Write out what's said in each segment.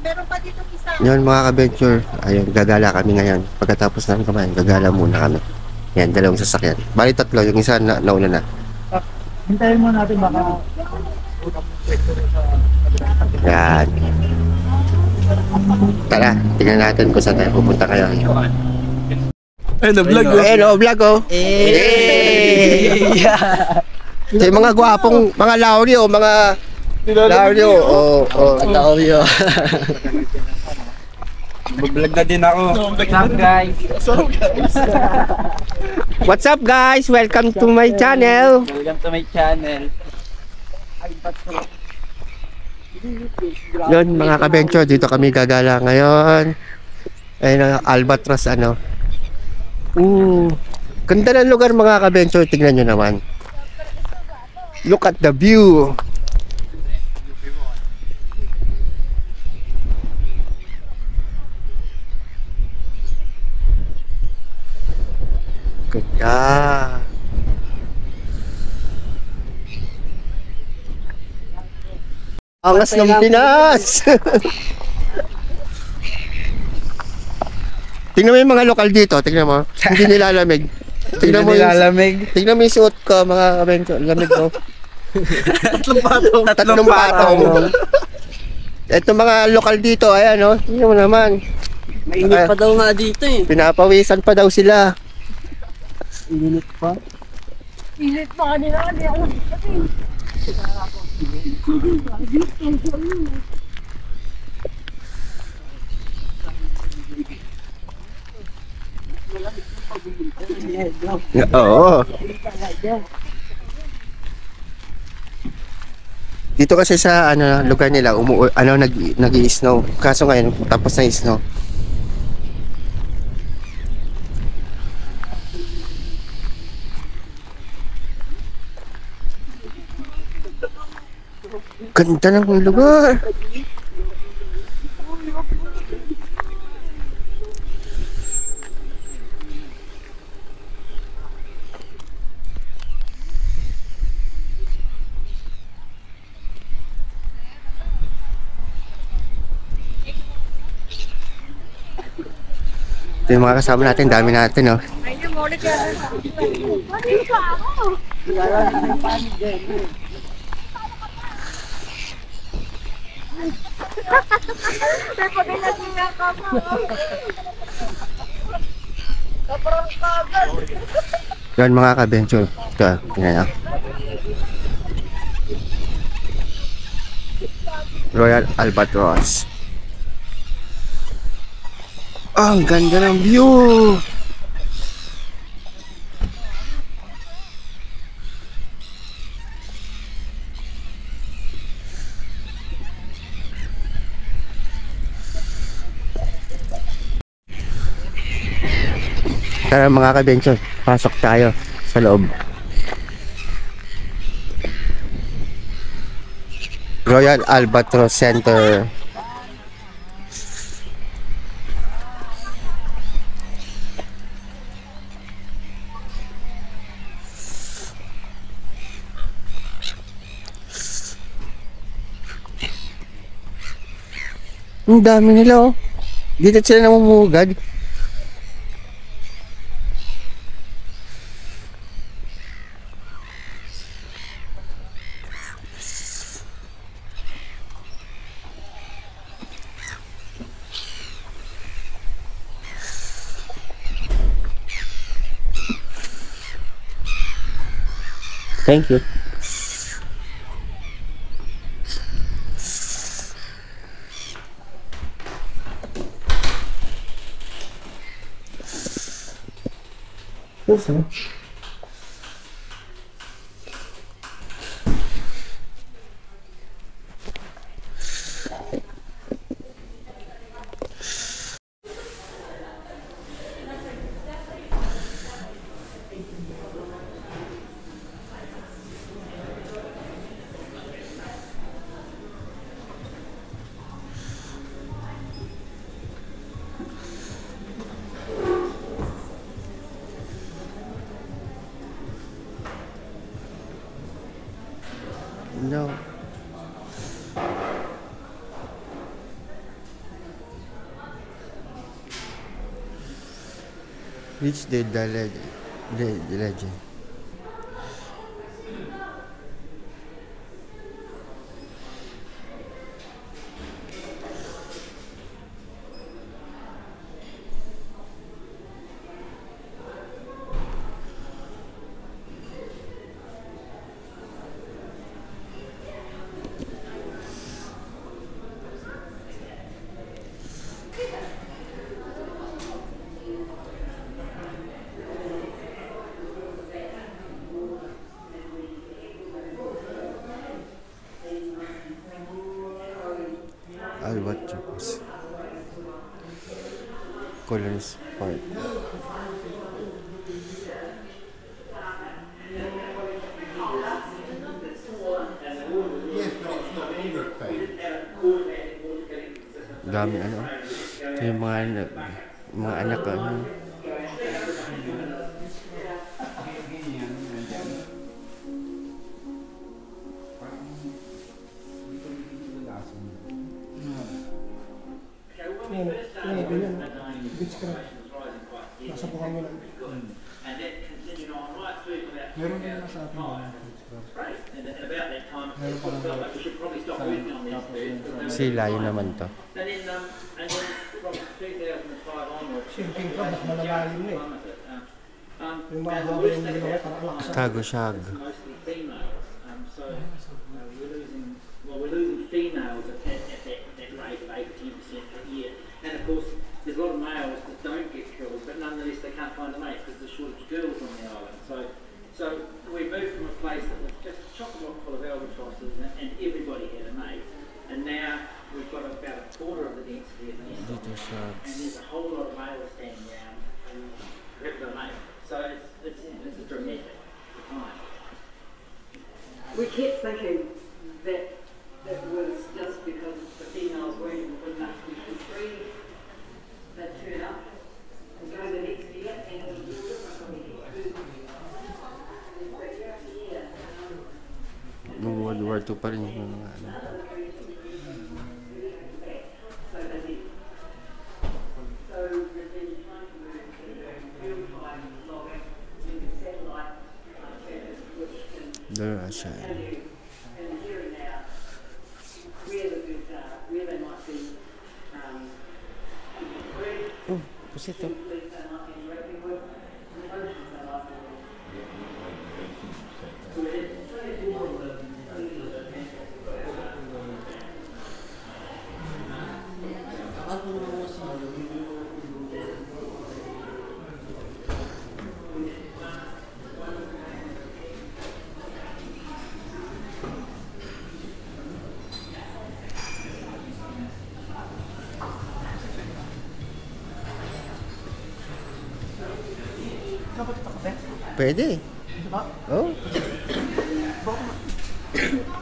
Meron pa dito isa. Yun mga ka-venture, ayun, gagala kami ngayon. Pagkatapos namin kumain, gagala muna kami. Yan, dalawang sasakyan. Bali tatlo, yung isa nauna na. Hintayin mo natin baka Yan. Tara, tingnan natin kung saan tayo pupunta kayo. ay na-vlog Eh, no, vlog oh. So, yung mga gwapong, mga lauryo, mga lauryo, Lauryo. Mag-vlog na din ako. What's up guys? What's up guys? Welcome to my channel. Welcome to my channel. Yun mga ka-venture, dito kami gagala ngayon. Ayun ang Albatros ano. Ganda ng lugar mga ka-venture, tingnan nyo naman. Look at the view. Ganda. Angas ng Pinas. Tingnan mo yung mga lokal dito, tingnan mo. Hindi nilalamig. Tingnan mo tingnan mo yung suot ko, mga kabengko. Lamig mo. Tatlong patong. Ito mga lokal dito, ayan o. Tingnan mo naman. Mainit pa daw nga dito eh. Pinapawisan pa daw sila. Init pa. Pilit pa kanila. Hindi ako nagsasabi. Oo. Dito kasi sa ano lugar nila nag-i-snow. Kaso ngayon tapos na snow. Ganda ng lugar. Ito yung mga kasama natin, dami natin, oh. Ayun, muli kaya. Dito ako. May pagkakas niya ka pa. Kaparang kagad. Yan mga ka-venture. Ito, tingnan nyo. Royal Albatros. Ang ganda ng view! Tara mga ka-venture, pasok tayo sa loob. Royal Albatros Center. Ang dami nila oh. Dito sila namumugad. Thank you. No. Reach the legend. The legend. Albatross. Colors Park. Dami ano. Ito yung mga anak ko. Beach ka na. Nasa bukang mo lang. Meron din na sa atin yun. Meron pa lang. Sila yun naman to. Sinking ka, mas malalalim na eh. Yung mga haba yung ginawa para alaksa. Tago Shag. We're losing females at that rate of 8 to 10% per year. And of course, there's a lot of males that don't get killed, but nonetheless they can't find a mate because there's a shortage of girls on the island. So we moved from a place that was just chock-a-block full of albatrosses and everybody had a mate. And now we've got about a quarter of the density of nests. And there's a whole lot of males standing around who have got a mate. So it's a dramatic decline. We kept thinking that it was just because the females weren't good enough to be free, they'd turn up and go the next year and it was all different. Nung World War II pa rin yung mga ano. So they did. So they've been trying to move to real-time logging using satellite cameras which can Doon siya. tell you in the here and now where the birds are, where they might be bred, Oh, pusito. species they might be interacting with, and the oceans they might be in. So it's more of the Dapat ito kape? Pwede. Diba? Oh.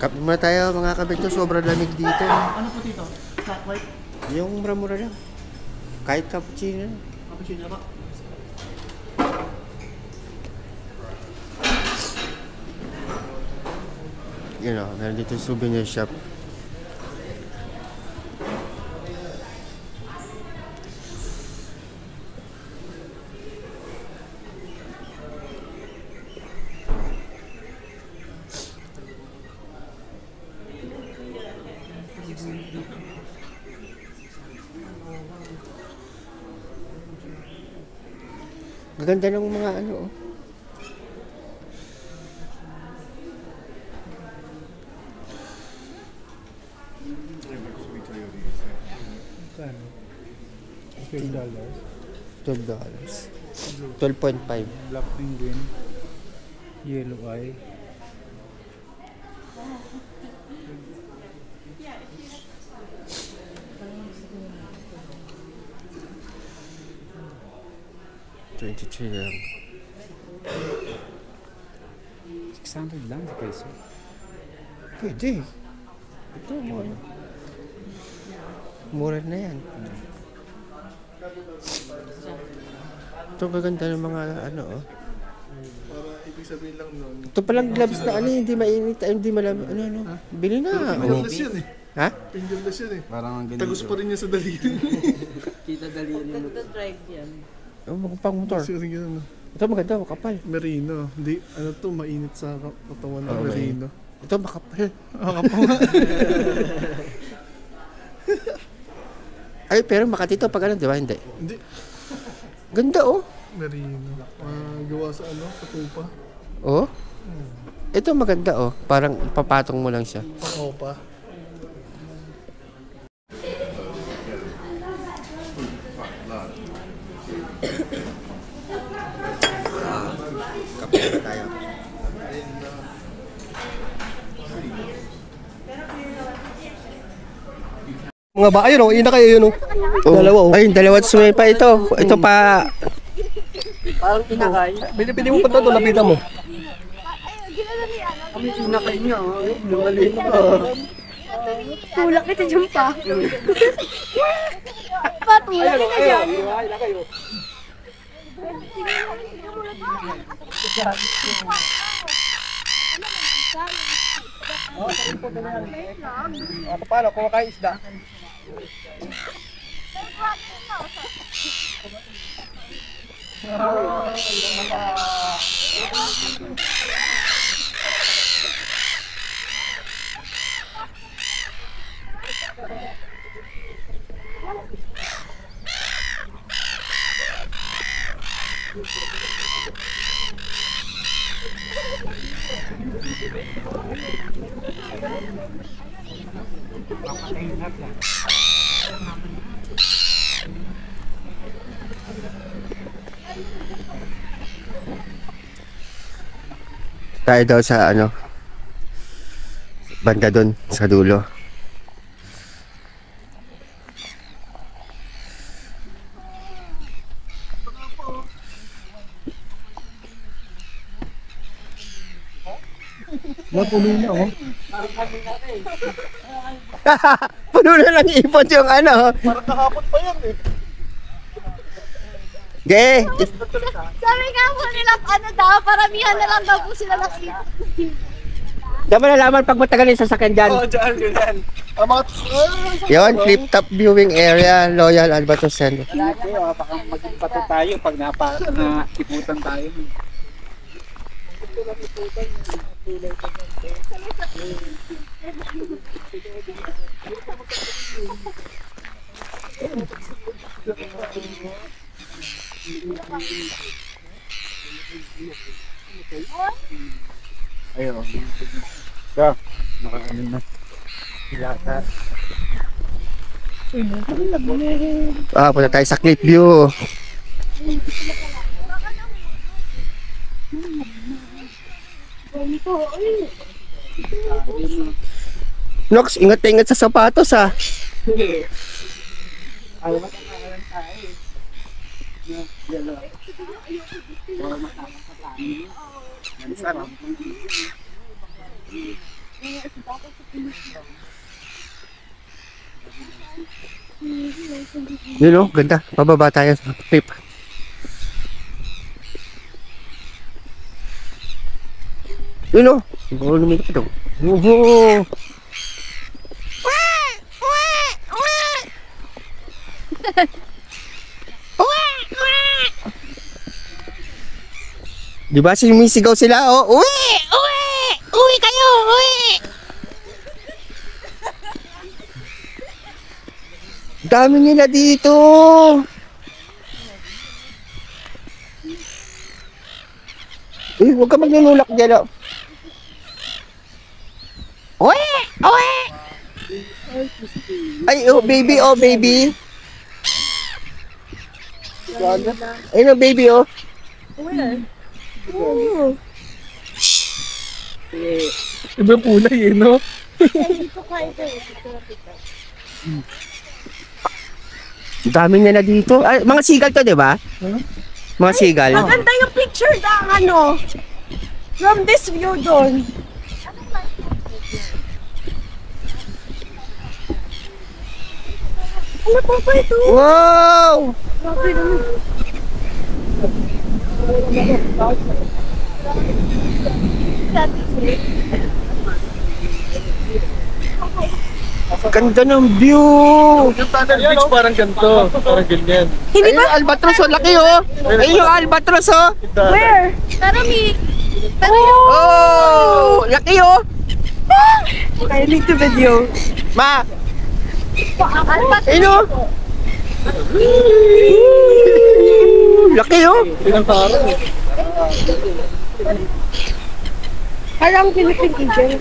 Kape muna tayo mga kabito. Sobrang lamig dito. Ano po dito? Flat white? Yung mura-mura lang. Kahit cappuccino. Cappuccino ba? You know, meron dito yung souvenir shop. Gaganda ng mga ano oh. Saan? $12. $12. 12.5. Black penguin. Yellow eye. $23 lang. 600 lang sa peso. Pwede. Ito, mura. Mura na yan. Ito gaganda ng mga ano oh. Para ibig sabihin lang nun. Ito palang gloves na ano hindi mainit, hindi malamig. Ano. Bili na. Fingerless yan eh. Ha? Fingerless yan eh. Parang ang ganito. Tagus pa rin niya sa daliri. Kita daliin mo. Nagda-drive yan. Pang motor. Kasi ganun. Ito maganda, makapal. Merino. Hindi, ano to, mainit sa katawan ng merino. Ito makapal. Ay, pero Makati to pag ano, di ba? Hindi. Hindi, Ganda oh. merino. Gawa sa ano, sa tupa. Oh. Ito maganda oh. Parang papatong mo lang siya. Pang-opa. Kape na tayo. Mga ba? Ayun o, ina kayo yun o. Dalawa o. Ayun, dalawat suwi pa ito. Ito pa. Pili mo pa ito, lapitan mo. Tulak kita dyan pa. Patulak kita dyan. Paano, kung kain isda? Tayo daw sa ano. Banda doon sa dulo. Napuloy na o. Puno na lang ipot yung ano. Parang kahapon pa yan eh. Ge! Sabi nga po nila, ano daw, paramihan na lang daw po sila nakita. Diyan mo nalaman pag matagal yung sasakyan dyan. Oo, dyan, ganyan. Yun, cliff top viewing area, Loyal Albatos Center. Dati, baka maging pato tayo pag naiputan tayo. Ayun. So, nakakanin na. Hilata. Punta tayo sa cliff view. Nox, ingat-ingat sa sapatos ah. Yun o, ganda. Pababa tayo sa cliff. Yun o. Siguro lumit ito. Woohoo! Diba sumisigaw sila? Oh, uwi! Uwi! Uwi kayo! Uwi! Dami nila dito! Eh, huwag ka magnunulak dyan, oh. Uwi! Uwi! Ay, oh, baby, oh, baby. Ayun, oh, baby, oh. Iba kulay eh, no? Dami nila dito. Ay, mga sigal to, di ba? Mga sigal. Maganda yung picture na ano, from this view doon. Ano pa ba ito? Wow! Grabe naman. Ganda ng view! Yung Tunnel Beach parang ganito. Parang ganyan. Hindi Ayun yung albatros, oh, laki oh! Ayun yung albatros, oh! Where? Pero Oh! Laki oh! I need to video. Ma! Albat. Ayun oh! Laki oh! Pinantarang eh. Parang Philippine Eagle.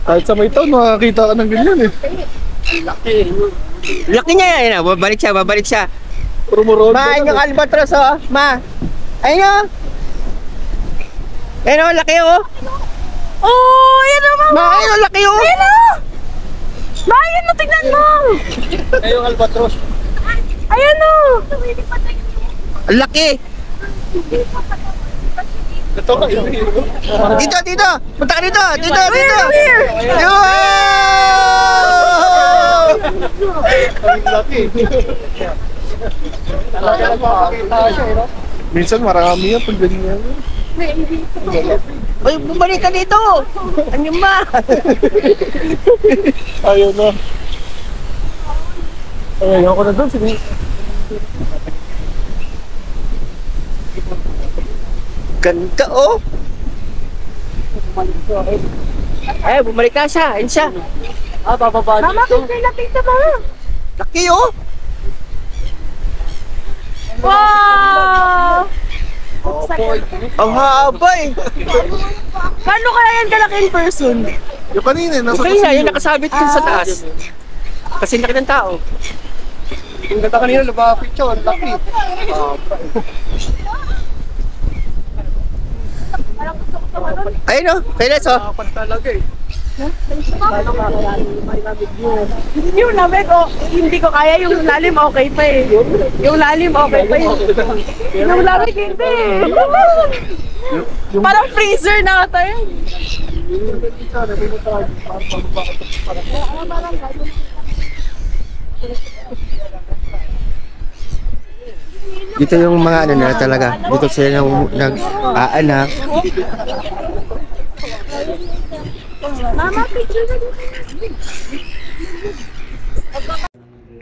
Kahit sa may town, makakita ka ng ganyan eh. Laki niya yan, oh. Babalik siya, babalik siya. Rumurol. Ma, ayun yung albatros oh! Ma! Ayun oh! Ayun oh, laki oh! Oh, yan naman. Ma, ayun oh, laki oh! Ayun o. Ma, ayun o, tignan mo. Ay, yung albatros. Ayun o. Ang laki! Ito ka, yung hero. Dito, dito! Punta ka dito! Dito, dito! Yo! Ang laki. Talaga nagpapakita siya eh, no? Minsan marami yan pag ganyan. Uy, bumalik ka dito! Ano ba? Ayaw na. Ay, ayaw ko na doon. Sige. Ganda oh! Ay, bumalik ka siya. Ayun siya. Ah, bababa Mama, dito. lapit na ba? Laki oh! Wow! Ang haba eh! Paano kaya yan kalaki in person? Yung kanina, nasa Okay na, yun nakasabit dun sa taas. Kasi laki ng tao. Yung ganda kanina, lumapit siya. Ang laki. Ayun oh! Kailas oh! Dapat talaga eh. Yung lamig, oh, hindi ko kaya. Yung lalim, okay pa eh. Yung lalim, okay pa eh. Yung lamig, hindi. Parang freezer na ata yun. Dito yung mga ano na talaga. Dito sila nag-aanak. Mama, picture na dito.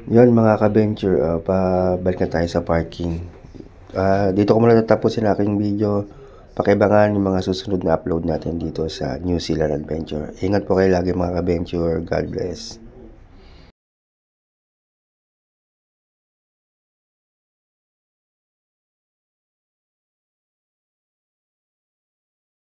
Yun mga ka-venture, pabalik na tayo sa parking. Dito ko muna tatapusin aking video. Pakibangan yung mga susunod na upload natin dito sa New Zealand Adventure. Ingat po kayo lagi mga ka-venture. God bless.